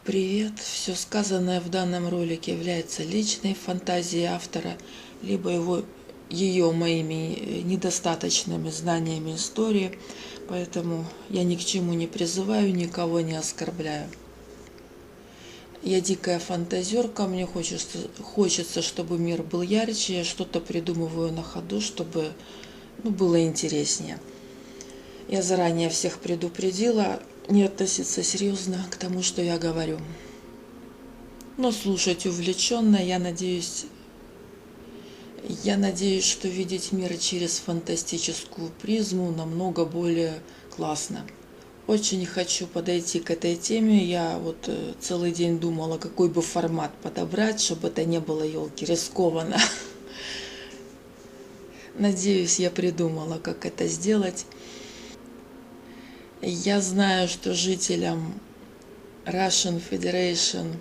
Привет! Все сказанное в данном ролике является личной фантазией автора, либо ее моими недостаточными знаниями истории, поэтому я ни к чему не призываю, никого не оскорбляю. Я дикая фантазерка, мне хочется, чтобы мир был ярче, я что-то придумываю на ходу, чтобы было интереснее. Я заранее всех предупредила не относиться серьезно к тому, что я говорю. Но слушать увлеченно, я надеюсь, что видеть мир через фантастическую призму намного более классно. Очень хочу подойти к этой теме. Я целый день думала, какой бы формат подобрать, чтобы это не было, елки, рискованно. Надеюсь, я придумала, как это сделать. Я знаю, что жителям Russian Federation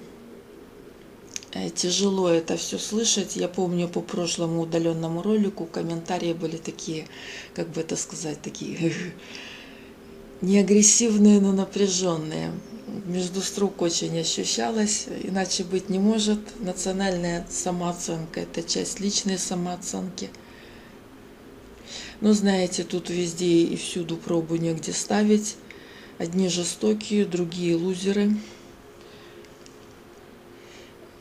тяжело это все слышать. Я помню по прошлому удаленному ролику комментарии были такие, как бы это сказать, такие не агрессивные, но напряженные. Между строк очень ощущалось, иначе быть не может. Национальная самооценка – это часть личной самооценки. Но знаете, тут везде и всюду пробу негде ставить. Одни жестокие, другие лузеры.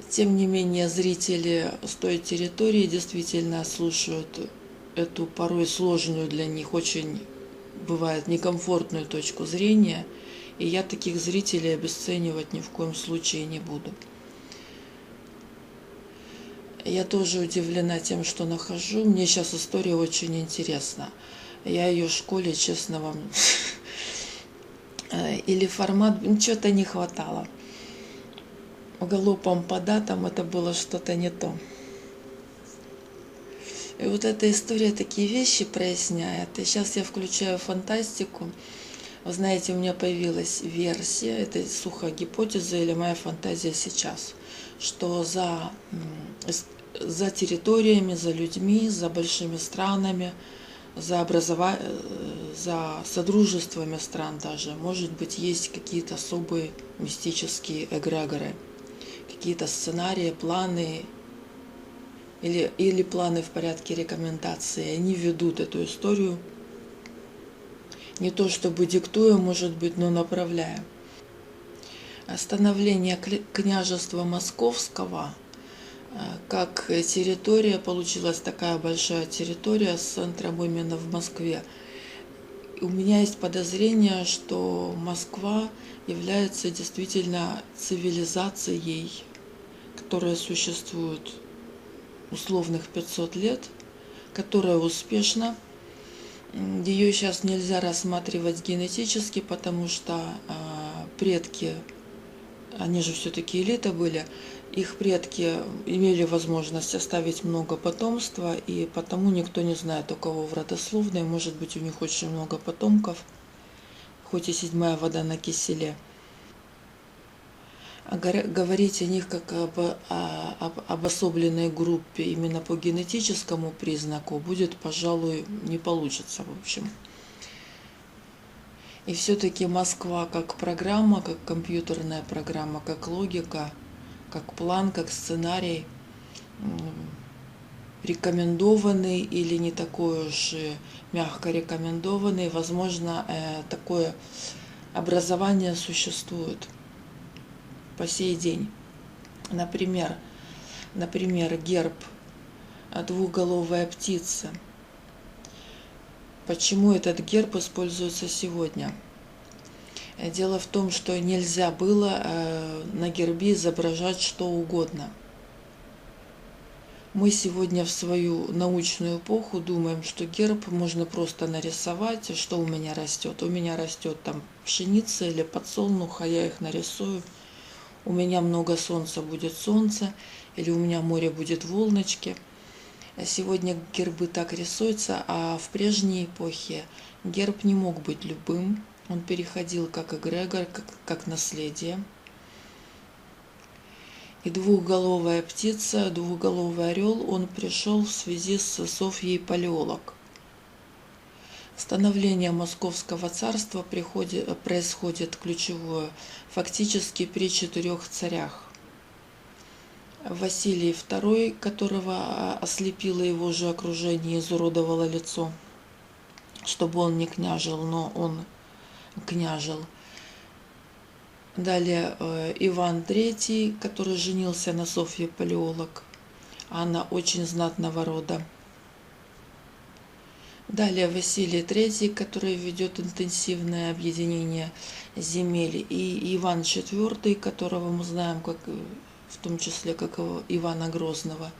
Тем не менее, зрители с той территории действительно слушают эту порой сложную для них, очень бывает некомфортную точку зрения, и я таких зрителей обесценивать ни в коем случае не буду. Я тоже удивлена тем, что нахожу. Мне сейчас история очень интересна. Я ее в школе, честно вам, или формат, чего-то не хватало. Галопом по датам это было что-то не то. И эта история такие вещи проясняет. И сейчас я включаю фантастику. Вы знаете, у меня появилась версия, это сухая гипотеза или моя фантазия сейчас, что за территориями, за людьми, за большими странами, за содружествами стран даже, может быть, есть какие-то особые мистические эгрегоры, какие-то сценарии, планы или планы в порядке рекомендаций. Они ведут эту историю не то чтобы диктуя, может быть, но направляя. Становление княжества Московского как территория, получилась такая большая территория с центром именно в Москве. У меня есть подозрение, что Москва является действительно цивилизацией, которая существует условных 500 лет, которая успешна. Ее сейчас нельзя рассматривать генетически, потому что предки, они же все-таки элита были, их предки имели возможность оставить много потомства, и потому никто не знает, у кого в родословной, может быть, у них очень много потомков, хоть и 7-я вода на киселе. Говорить о них как об обособленной группе именно по генетическому признаку будет, пожалуй, не получится, в общем. И все-таки Москва как программа, как компьютерная программа, как логика, как план, как сценарий, рекомендованный или не такой уж мягко рекомендованный, возможно, такое образование существует по сей день. Например, герб двухголовая птица. Почему этот герб используется сегодня? Дело в том, что нельзя было на гербе изображать что угодно. Мы сегодня в свою научную эпоху думаем, что герб можно просто нарисовать. Что у меня растет? У меня растет там пшеница или подсолнух, а я их нарисую. У меня много солнца, будет солнце, или у меня море, будет волночки. Сегодня гербы так рисуются, а в прежней эпохе герб не мог быть любым. Он переходил как эгрегор, как наследие. И двухголовая птица, двухголовый орел, он пришел в связи с Софьей Палеолог. Становление Московского царства происходит ключевое фактически при 4 царях. Василий II, которого ослепило его же окружение, изуродовало лицо, чтобы он не княжил, но он княжил. Далее Иван III, который женился на Софье Палеолог. Она очень знатного рода. Далее Василий III, который ведет интенсивное объединение земель. И Иван IV, которого мы знаем, как, в том числе как Ивана Грозного.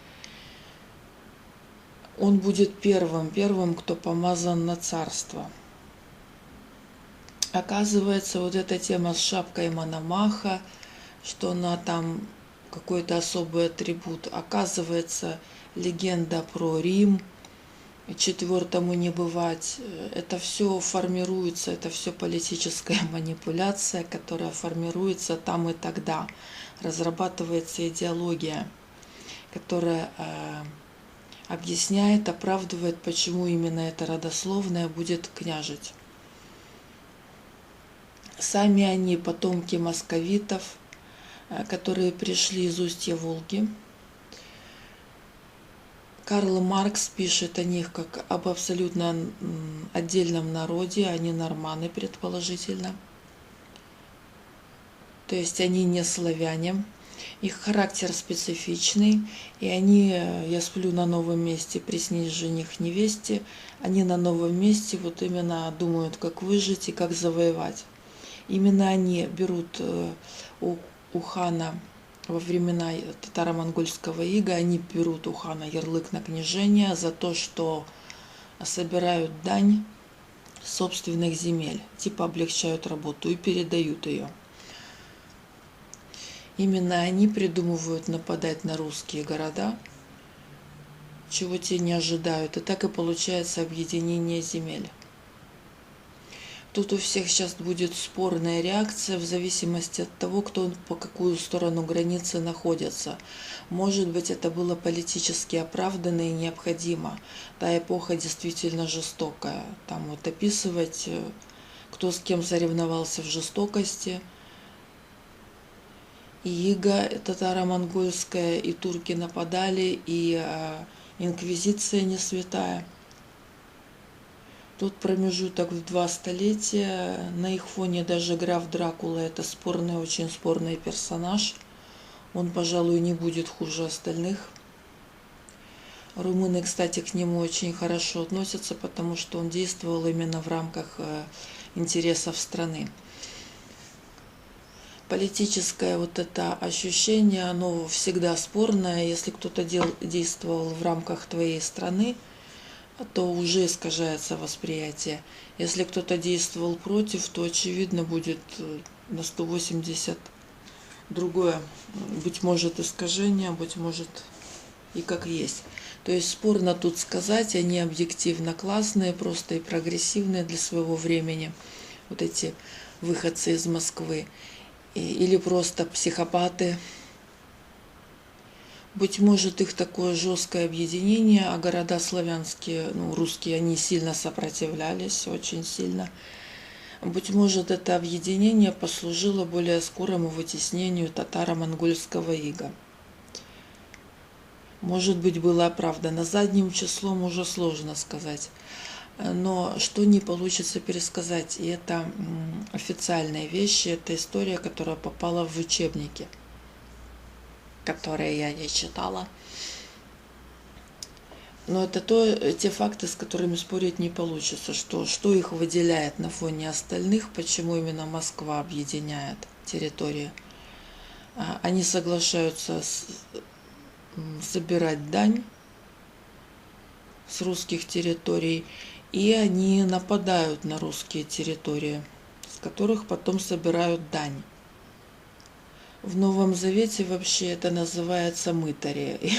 Он будет первым, кто помазан на царство. Оказывается, вот эта тема с шапкой Мономаха, что она там какой-то особый атрибут. Оказывается, легенда про Рим, 4-му не бывать. Это все формируется, это все политическая манипуляция, которая формируется там и тогда. Разрабатывается идеология, которая объясняет, оправдывает, почему именно это родословное будет княжить. Сами они потомки московитов, которые пришли из устья Волги. Карл Маркс пишет о них как об абсолютно отдельном народе, они норманы предположительно. То есть они не славяне, их характер специфичный, и они, я сплю на новом месте, приснись жених невесте, они на новом месте вот именно думают, как выжить и как завоевать. Именно они берут у хана во времена татаро-монгольского ига, они берут у хана ярлык на княжение за то, что собирают дань собственных земель, типа облегчают работу и передают ее. Именно они придумывают нападать на русские города, чего те не ожидают, и так и получается объединение земель. Тут у всех сейчас будет спорная реакция в зависимости от того, кто по какую сторону границы находится. Может быть, это было политически оправданно и необходимо. Та эпоха действительно жестокая. Там вот описывать, кто с кем соревновался в жестокости. И ига татаро-монгольская, и турки нападали, и инквизиция не святая. Тут промежуток в 2 столетия, на их фоне даже граф Дракула – это спорный, очень спорный персонаж. Он, пожалуй, не будет хуже остальных. Румыны, кстати, к нему очень хорошо относятся, потому что он действовал именно в рамках интересов страны. Политическое вот это ощущение, оно всегда спорное. Если кто-то действовал в рамках твоей страны, то уже искажается восприятие. Если кто-то действовал против, то очевидно будет на 180 другое. Быть может искажение, быть может и как есть. То есть спорно тут сказать, они объективно классные, просто и прогрессивные для своего времени. Вот эти выходцы из Москвы. Или просто психопаты. Быть может, их такое жесткое объединение, а города славянские, русские, они сильно сопротивлялись, очень сильно. Быть может, это объединение послужило более скорому вытеснению татаро-монгольского ига. Может быть, было оправдано. Задним числом уже сложно сказать. Но что не получится пересказать, и это официальные вещи, это история, которая попала в учебники, которые я не читала. Но это те факты, с которыми спорить не получится, что их выделяет на фоне остальных, почему именно Москва объединяет территории. Они соглашаются собирать дань с русских территорий, и они нападают на русские территории, с которых потом собирают дань. В Новом Завете вообще это называется мытари.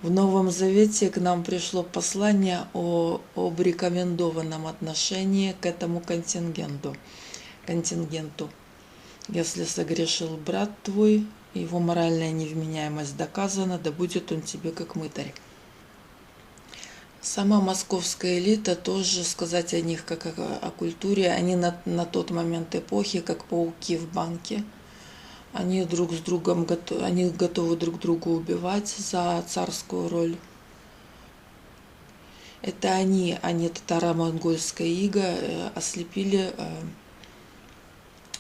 В Новом Завете к нам пришло послание об рекомендованном отношении к этому контингенту. Если согрешил брат твой, его моральная невменяемость доказана, да будет он тебе как мытарь. Сама московская элита, тоже сказать о них как о культуре, они на тот момент эпохи, как пауки в банке. Они друг с другом они готовы друг друга убивать за царскую роль. Это они, а не татаро-монгольская ига, ослепили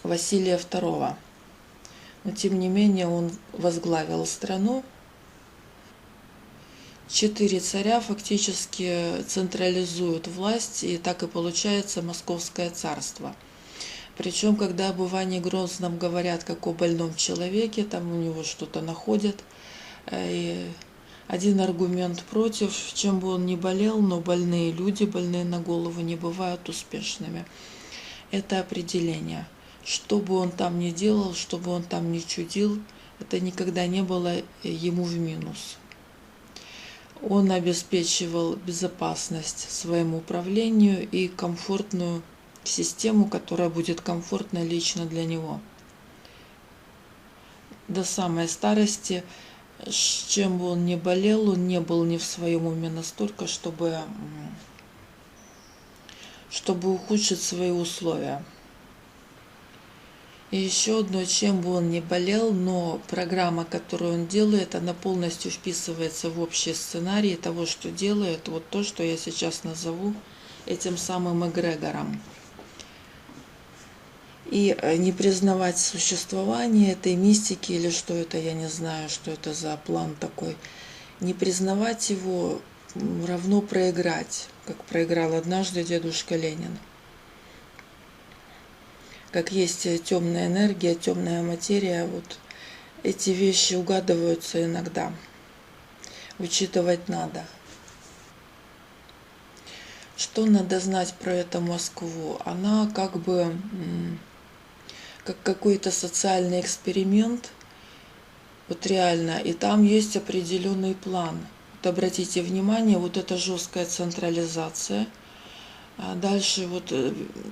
Василия II. Но тем не менее он возглавил страну. 4 царя фактически централизуют власть, и так и получается Московское царство. Причем, когда об Иване Грозном говорят как о больном человеке, там у него что-то находят. И один аргумент против, чем бы он ни болел, но больные люди, больные на голову, не бывают успешными. Это определение. Что бы он там ни делал, что бы он там ни чудил, это никогда не было ему в минус. Он обеспечивал безопасность своему управлению и комфортную систему, которая будет комфортна лично для него. До самой старости, чем бы он ни болел, он не был не в своем уме настолько, чтобы ухудшить свои условия. И еще одно, чем бы он ни болел, но программа, которую он делает, она полностью вписывается в общий сценарий того, что делает, вот то, что я сейчас назову этим самым эгрегором. И не признавать существование этой мистики, или что это, я не знаю, что это за план такой, не признавать его равно проиграть, как проиграл однажды дедушка Ленин. Как есть темная энергия, темная материя, вот эти вещи угадываются иногда. Учитывать надо. Что надо знать про эту Москву? Она как бы как какой-то социальный эксперимент, вот реально, и там есть определенный план. Вот обратите внимание, вот эта жесткая централизация. А дальше вот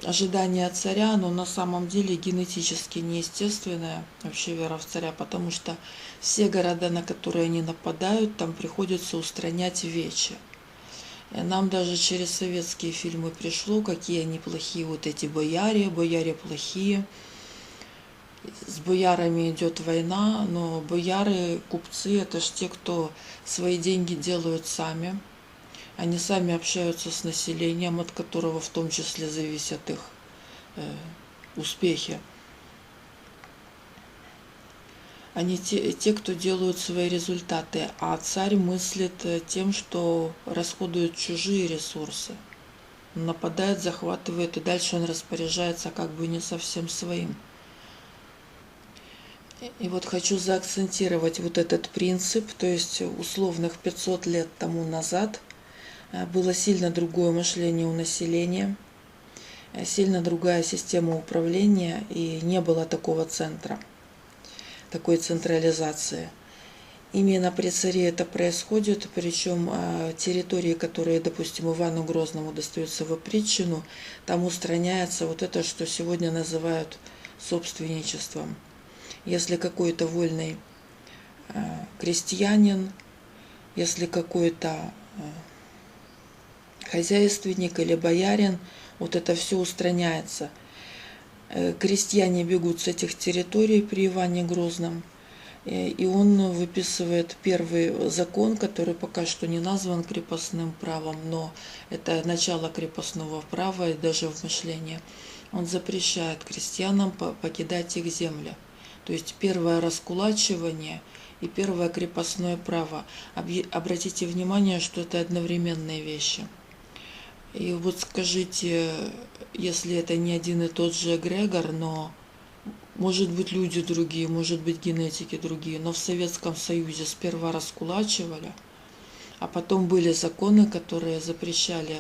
ожидание царя, оно на самом деле генетически неестественное, вообще вера в царя, потому что все города, на которые они нападают, там приходится устранять вечи. И нам даже через советские фильмы пришло, какие они плохие, вот эти бояре плохие. С боярами идет война, но бояры, купцы, это ж те, кто свои деньги делают сами. Они сами общаются с населением, от которого в том числе зависят их успехи. Они те, кто делают свои результаты, а царь мыслит тем, что расходует чужие ресурсы. Он нападает, захватывает, и дальше он распоряжается как бы не совсем своим. И вот хочу заакцентировать вот этот принцип, то есть условных 500 лет тому назад было сильно другое мышление у населения, сильно другая система управления, и не было такого центра, такой централизации. Именно при царе это происходит, причем территории, которые, допустим, Ивану Грозному достаются в опричнину, там устраняется вот это, что сегодня называют собственничеством. Если какой-то вольный крестьянин, если какой-то хозяйственник или боярин, вот это все устраняется. Крестьяне бегут с этих территорий при Иване Грозном, и он выписывает первый закон, который пока что не назван крепостным правом, но это начало крепостного права и даже в мышлении. Он запрещает крестьянам покидать их земли. То есть первое раскулачивание и первое крепостное право. Обратите внимание, что это одновременные вещи. И вот скажите, если это не один и тот же эгрегор, но может быть люди другие, может быть генетики другие, но в Советском Союзе сперва раскулачивали, а потом были законы, которые запрещали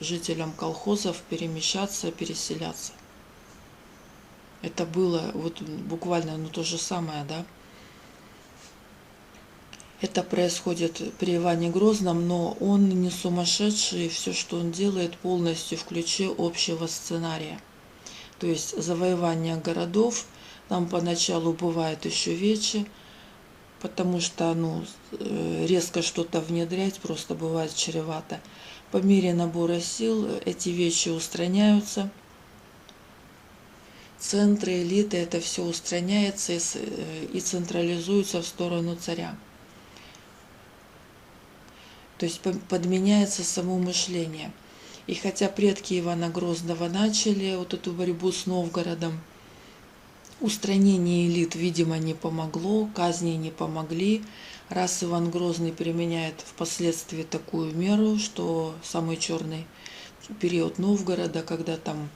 жителям колхозов перемещаться, переселяться. Это было вот буквально то же самое, да? Это происходит при Иване Грозном, но он не сумасшедший, и все, что он делает, полностью в ключе общего сценария. То есть завоевание городов, там поначалу бывает еще вече, потому что резко что-то внедрять просто бывает чревато. По мере набора сил эти вещи устраняются. Центры, элиты, это все устраняется и централизуется в сторону царя. То есть подменяется само мышление. И хотя предки Ивана Грозного начали вот эту борьбу с Новгородом, устранение элит, видимо, не помогло, казни не помогли. Раз Иван Грозный применяет впоследствии такую меру, что самый черный период Новгорода, когда там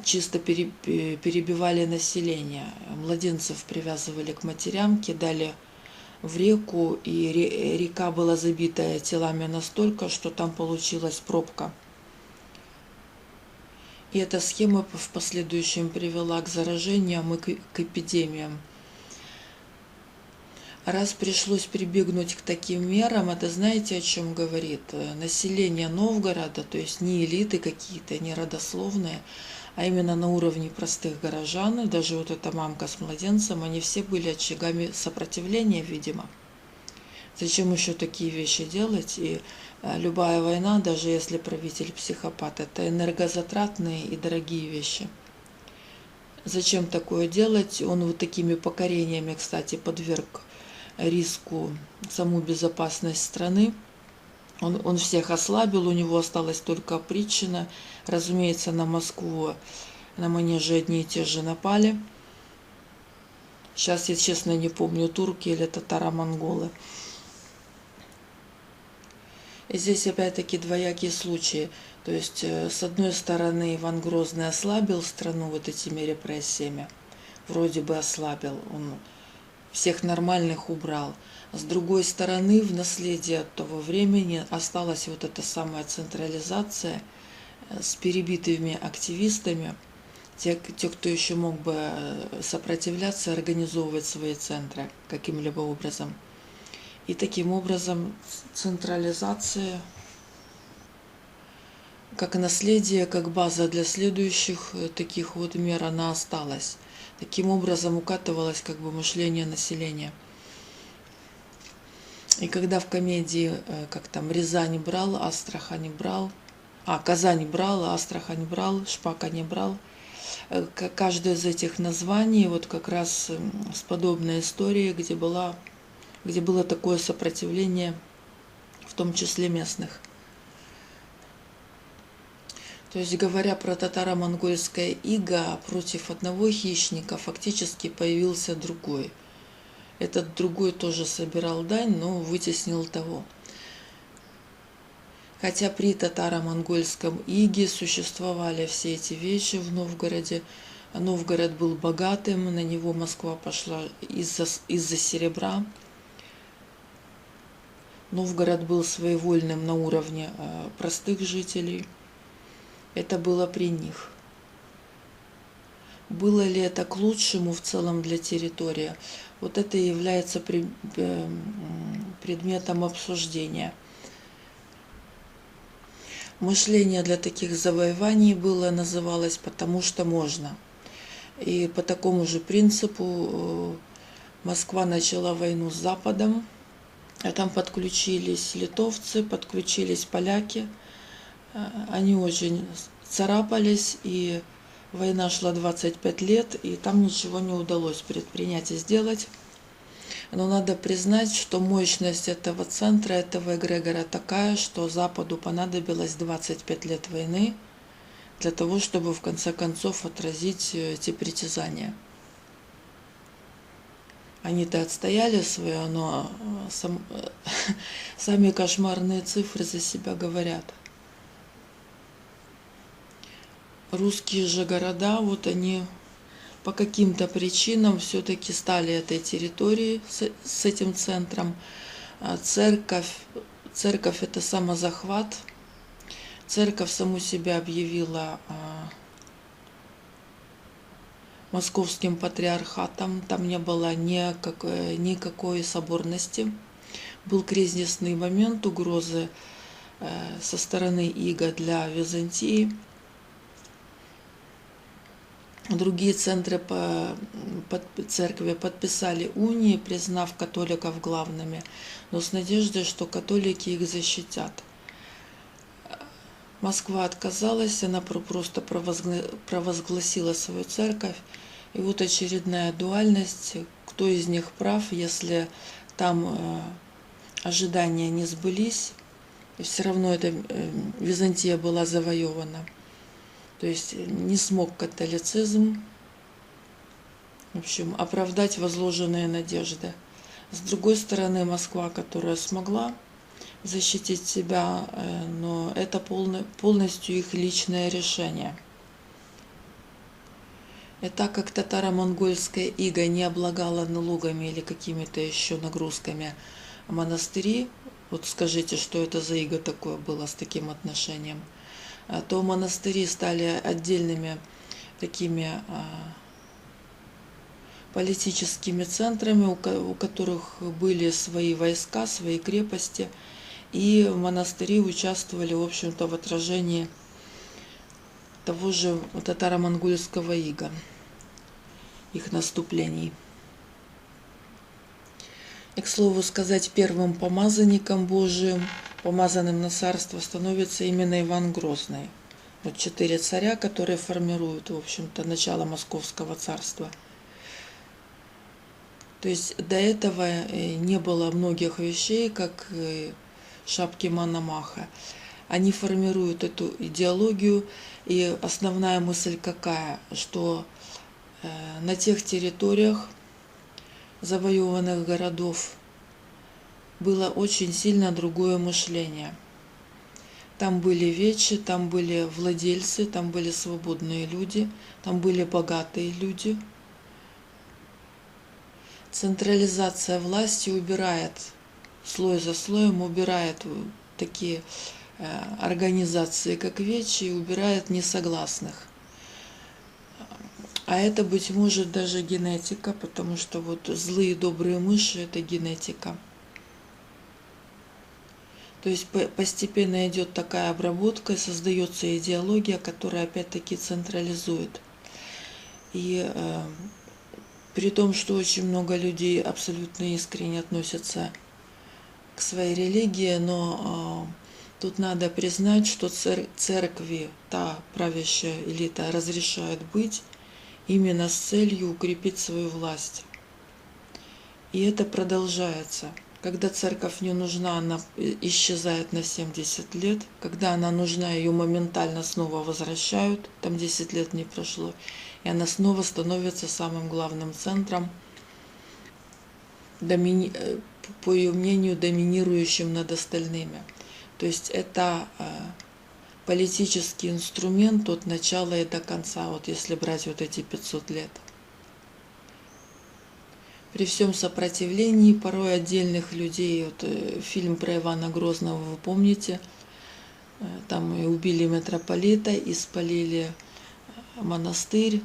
чисто перебивали население, младенцев привязывали к матерям, кидали в реку, и река была забита телами настолько, что там получилась пробка. И эта схема в последующем привела к заражениям и к эпидемиям. Раз пришлось прибегнуть к таким мерам, это знаете, о чем говорит? Население Новгорода, то есть не элиты какие-то, не родословные, а именно на уровне простых горожан, и даже вот эта мамка с младенцем, они все были очагами сопротивления, видимо. Зачем еще такие вещи делать? И любая война, даже если правитель психопат, это энергозатратные и дорогие вещи. Зачем такое делать? Он вот такими покорениями, кстати, подверг риску саму безопасность страны. Он всех ослабил, у него осталась только опричнина. Разумеется, на Москву на манеже одни и те же напали. Сейчас я, честно, не помню, турки или татаро-монголы. И здесь опять-таки двоякие случаи. То есть, с одной стороны, Иван Грозный ослабил страну вот этими репрессиями. Вроде бы ослабил, он всех нормальных убрал. С другой стороны, в наследие от того времени осталась вот эта самая централизация с перебитыми активистами. Те, кто еще мог бы сопротивляться, организовывать свои центры каким-либо образом. И таким образом централизация как наследие, как база для следующих таких вот мер, она осталась. Таким образом укатывалось как бы мышление населения. И когда в комедии, как там, Рязань брал, Астрахань брал, Казань брал, Астрахань брал, Шпака не брал, каждое из этих названий вот как раз с подобной историей, где было такое сопротивление, в том числе местных. То есть, говоря про татаро-монгольское иго, против одного хищника фактически появился другой. Этот другой тоже собирал дань, но вытеснил того. Хотя при татаро-монгольском иге существовали все эти вещи в Новгороде. Новгород был богатым, на него Москва пошла из-за серебра. Новгород был своевольным на уровне простых жителей. Это было при них. Было ли это к лучшему в целом для территории? Вот это и является предметом обсуждения. Мышление для таких завоеваний называлось «потому что можно». И по такому же принципу Москва начала войну с Западом. А там подключились литовцы, подключились поляки. Они очень царапались, и война шла 25 лет, и там ничего не удалось предпринять и сделать. Но надо признать, что мощность этого центра, этого эгрегора такая, что Западу понадобилось 25 лет войны для того, чтобы в конце концов отразить эти притязания. Они-то отстояли свое, но сами кошмарные цифры за себя говорят. Русские же города, вот они по каким-то причинам все-таки стали этой территорией с этим центром. Церковь это самозахват. Церковь саму себя объявила московским патриархатом. Там не было никакой соборности. Был кризисный момент угрозы со стороны ига для Византии. Другие центры церкви подписали унии, признав католиков главными, но с надеждой, что католики их защитят. Москва отказалась, она просто провозгласила свою церковь. И вот очередная дуальность, кто из них прав, если там ожидания не сбылись, и все равно эта Византия была завоевана. То есть не смог католицизм, в общем, оправдать возложенные надежды. С другой стороны, Москва, которая смогла защитить себя, но это полностью их личное решение. И так как татаро-монгольская ига не облагала налогами или какими-то еще нагрузками монастыри, вот скажите, что это за иго такое было с таким отношением, то монастыри стали отдельными такими политическими центрами, у которых были свои войска, свои крепости, и монастыри участвовали, в общем-то, в отражении того же татаро-монгольского ига, их наступлений. И, к слову сказать, первым помазанником Божиим, помазанным на царство, становится именно Иван Грозный. Вот 4 царя, которые формируют, в общем-то, начало Московского царства. То есть до этого не было многих вещей, как шапки Мономаха. Они формируют эту идеологию, и основная мысль какая, что на тех территориях завоеванных городов было очень сильно другое мышление. Там были вечи, там были владельцы, там были свободные люди, там были богатые люди. Централизация власти убирает, слой за слоем убирает такие организации, как вечи, и убирает несогласных. А это, быть может, даже генетика, потому что вот злые добрые мыши – это генетика. То есть постепенно идет такая обработка, создается идеология, которая опять-таки централизует. И при том, что очень много людей абсолютно искренне относятся к своей религии, но тут надо признать, что церкви, та правящая элита, разрешает быть именно с целью укрепить свою власть. И это продолжается. Когда церковь не нужна, она исчезает на 70 лет. Когда она нужна, ее моментально снова возвращают. Там 10 лет не прошло. И она снова становится самым главным центром, по ее мнению, доминирующим над остальными. То есть это политический инструмент от начала и до конца, вот если брать вот эти 500 лет. При всем сопротивлении порой отдельных людей, вот фильм про Ивана Грозного вы помните, там и убили митрополита, и спалили монастырь.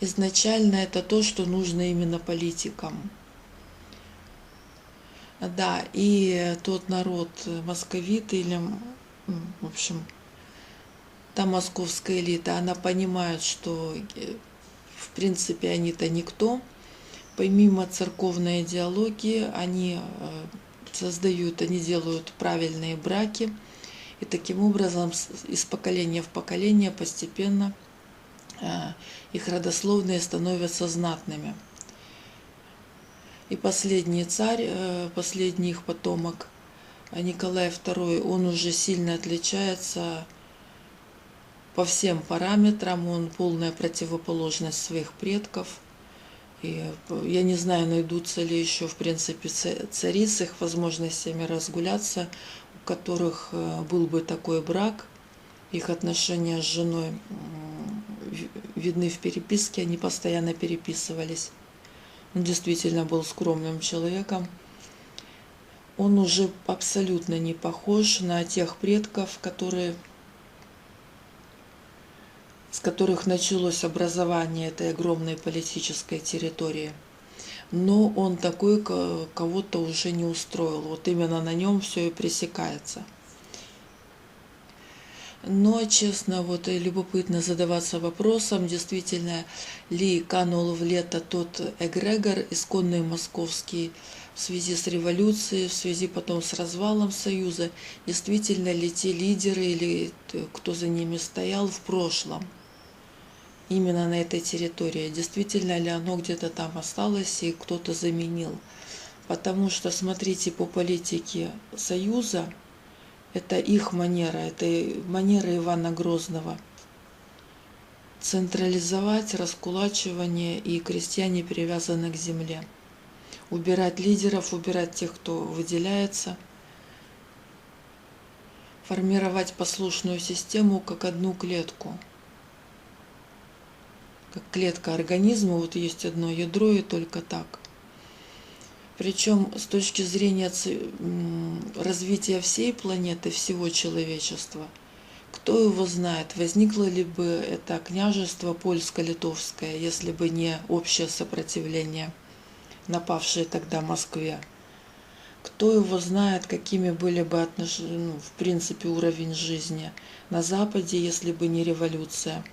Изначально это то, что нужно именно политикам. Да, и тот народ, московиты, или, в общем, та московская элита, она понимает, что в принципе они-то никто. Помимо церковной идеологии, они они делают правильные браки, и таким образом из поколения в поколение постепенно их родословные становятся знатными. И последний царь, последний их потомок, Николай II, он уже сильно отличается по всем параметрам, он полная противоположность своих предков. И я не знаю, найдутся ли еще, в принципе, цари с их возможностями разгуляться, у которых был бы такой брак, их отношения с женой видны в переписке, они постоянно переписывались. Он действительно был скромным человеком. Он уже абсолютно не похож на тех предков, с которых началось образование этой огромной политической территории. Но он такой, кого-то уже не устроил. Вот именно на нем все и пресекается. Но, честно, вот и любопытно задаваться вопросом, действительно ли канул в лето тот эгрегор исконный московский в связи с революцией, в связи потом с развалом Союза, действительно ли те лидеры или кто за ними стоял в прошлом, именно на этой территории, действительно ли оно где-то там осталось и кто-то заменил. Потому что, смотрите, по политике Союза, это их манера, это манера Ивана Грозного. Централизовать раскулачивание, и крестьяне привязаны к земле. Убирать лидеров, убирать тех, кто выделяется. Формировать послушную систему как одну клетку. Как клетка организма, вот есть одно ядро и только так. Причем с точки зрения развития всей планеты, всего человечества, кто его знает, возникло ли бы это княжество польско-литовское, если бы не общее сопротивление, напавшее тогда Москве. Кто его знает, какими были бы отношения, в принципе, уровень жизни на Западе, если бы не революция.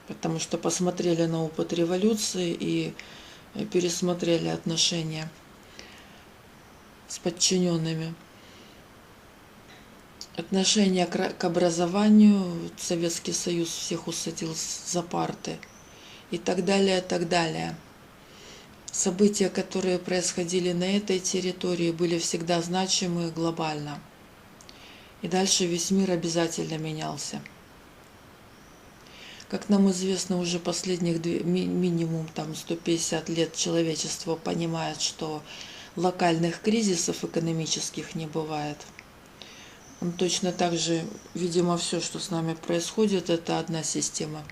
Потому что посмотрели на опыт революции и пересмотрели отношения с подчиненными. Отношение к образованию, Советский Союз всех усадил за парты и так далее, так далее. События, которые происходили на этой территории, были всегда значимы глобально. И дальше весь мир обязательно менялся. Как нам известно, уже последних минимум 150 лет человечество понимает, что локальных кризисов экономических не бывает. Точно так же, видимо, все, что с нами происходит, это одна система.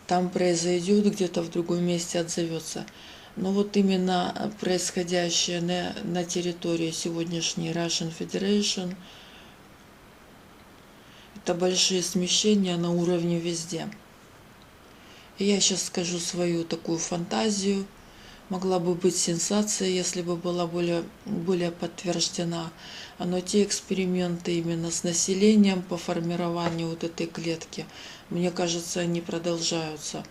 Там произойдет, где-то в другом месте отзовется. Но вот именно происходящее на территории сегодняшней Russian Federation, это большие смещения на уровне везде. И я сейчас скажу свою такую фантазию. Могла бы быть сенсация, если бы была более подтверждена. Но те эксперименты именно с населением по формированию вот этой клетки, мне кажется, они продолжаются.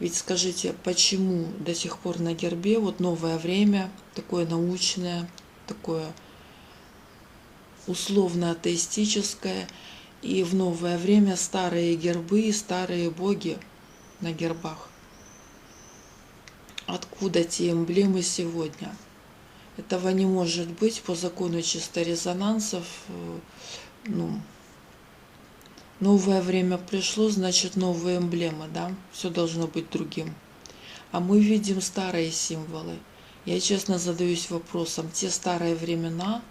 Ведь скажите, почему до сих пор на гербе вот новое время, такое научное, такое условно-атеистическое, и в новое время старые гербы и старые боги на гербах? Откуда те эмблемы сегодня? Этого не может быть по закону чисто резонансов. Новое время пришло, значит новые эмблемы, да? Все должно быть другим. А мы видим старые символы. Я честно задаюсь вопросом, те старые времена,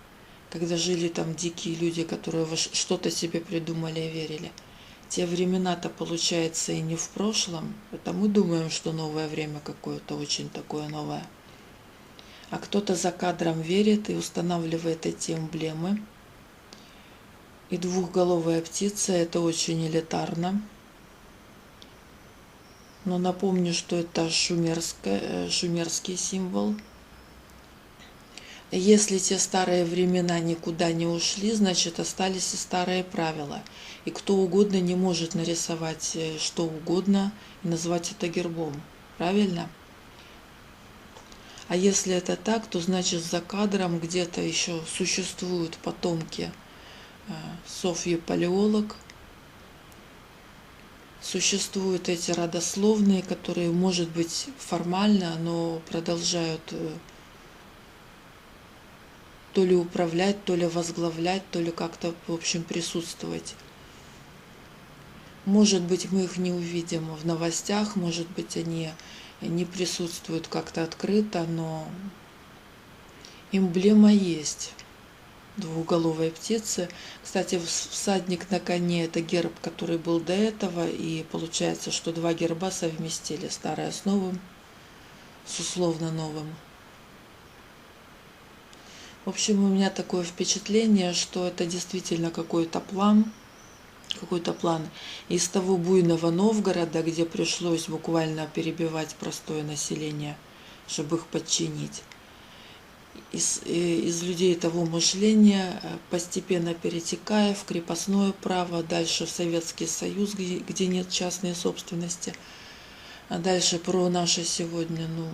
когда жили там дикие люди, которые что-то себе придумали и верили, те времена-то, получается, и не в прошлом. Это мы думаем, что новое время какое-то очень такое новое. А кто-то за кадром верит и устанавливает эти эмблемы. И двухголовая птица – это очень элитарно. Но напомню, что это шумерский символ. Если те старые времена никуда не ушли, значит остались и старые правила. И кто угодно не может нарисовать что угодно и назвать это гербом. Правильно? А если это так, то значит за кадром где-то еще существуют потомки Софьи Палеолог. Существуют эти родословные, которые, может быть, формально, но продолжают то ли управлять, то ли возглавлять, то ли как-то, в общем, присутствовать. Может быть, мы их не увидим в новостях, может быть, они не присутствуют как-то открыто, но эмблема есть двуголовой птицы. Кстати, всадник на коне – это герб, который был до этого, и получается, что два герба совместили, старое с новым, с условно новым. В общем, у меня такое впечатление, что это действительно какой-то план. Из того буйного Новгорода, где пришлось буквально перебивать простое население, чтобы их подчинить. из людей того мышления, постепенно перетекая в крепостное право, дальше в Советский Союз, где нет частной собственности. А дальше про наше сегодня, ну,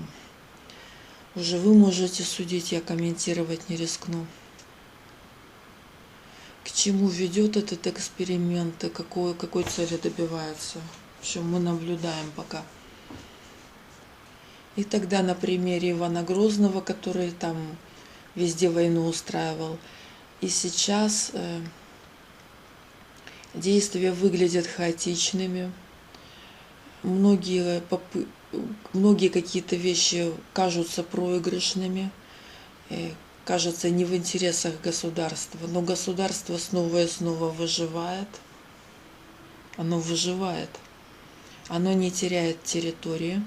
уже вы можете судить, я комментировать не рискну. К чему ведет этот эксперимент и какой цели добивается. В общем, мы наблюдаем пока. И тогда на примере Ивана Грозного, который там везде войну устраивал, и сейчас действия выглядят хаотичными. Многие какие-то вещи кажутся проигрышными, кажется не в интересах государства, но государство снова и снова выживает. Оно выживает. Оно не теряет территории,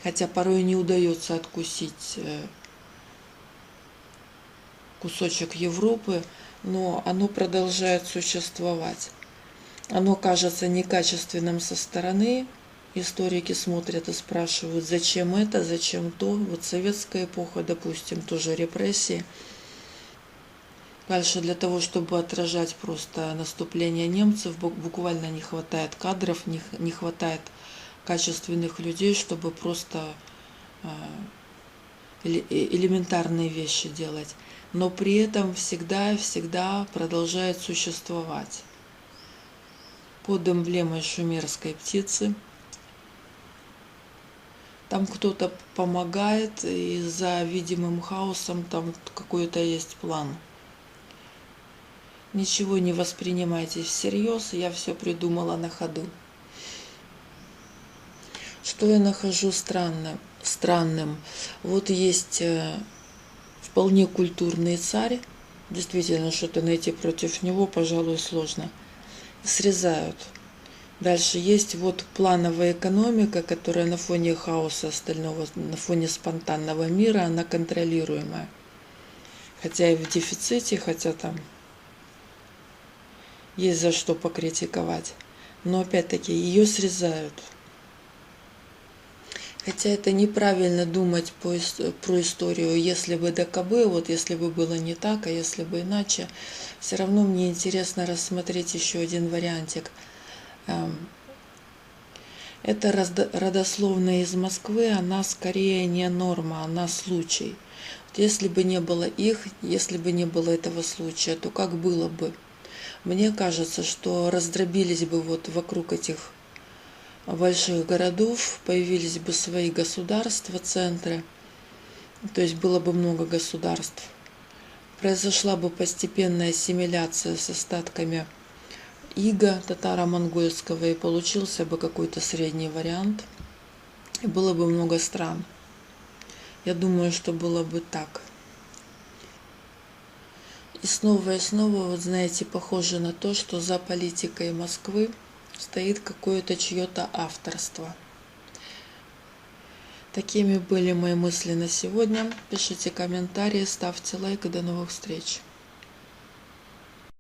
хотя порой не удается откусить кусочек Европы, но оно продолжает существовать. Оно кажется некачественным со стороны. Историки смотрят и спрашивают, зачем это, зачем то. Вот советская эпоха, допустим, тоже репрессии. Дальше для того, чтобы отражать просто наступление немцев, буквально не хватает кадров, не хватает качественных людей, чтобы просто элементарные вещи делать. Но при этом всегда продолжает существовать. Под эмблемой шумерской птицы. Там кто-то помогает, и за видимым хаосом там какой-то есть план. Ничего не воспринимайте всерьез, я все придумала на ходу. Что я нахожу странным? Вот есть вполне культурный царь, действительно что-то найти против него, пожалуй, сложно. Срезают. Дальше есть вот плановая экономика, которая на фоне хаоса остального, на фоне спонтанного мира, она контролируемая. Хотя и в дефиците, хотя там есть за что покритиковать. Но опять-таки ее срезают. Хотя это неправильно думать про историю, если бы ДКБ, вот если бы было не так, а если бы иначе. Все равно мне интересно рассмотреть еще один вариантик. Это родословная из Москвы, она скорее не норма, она случай. Вот если бы не было их, если бы не было этого случая, то как было бы? Мне кажется, что раздробились бы вот вокруг этих больших городов, появились бы свои государства, центры, то есть было бы много государств. Произошла бы постепенная ассимиляция с остатками ига татаро-монгольского, и получился бы какой-то средний вариант, и было бы много стран. Я думаю, что было бы так. И снова, вот знаете, похоже на то, что за политикой Москвы стоит какое-то чье-то авторство. Такими были мои мысли на сегодня. Пишите комментарии, ставьте лайк и до новых встреч.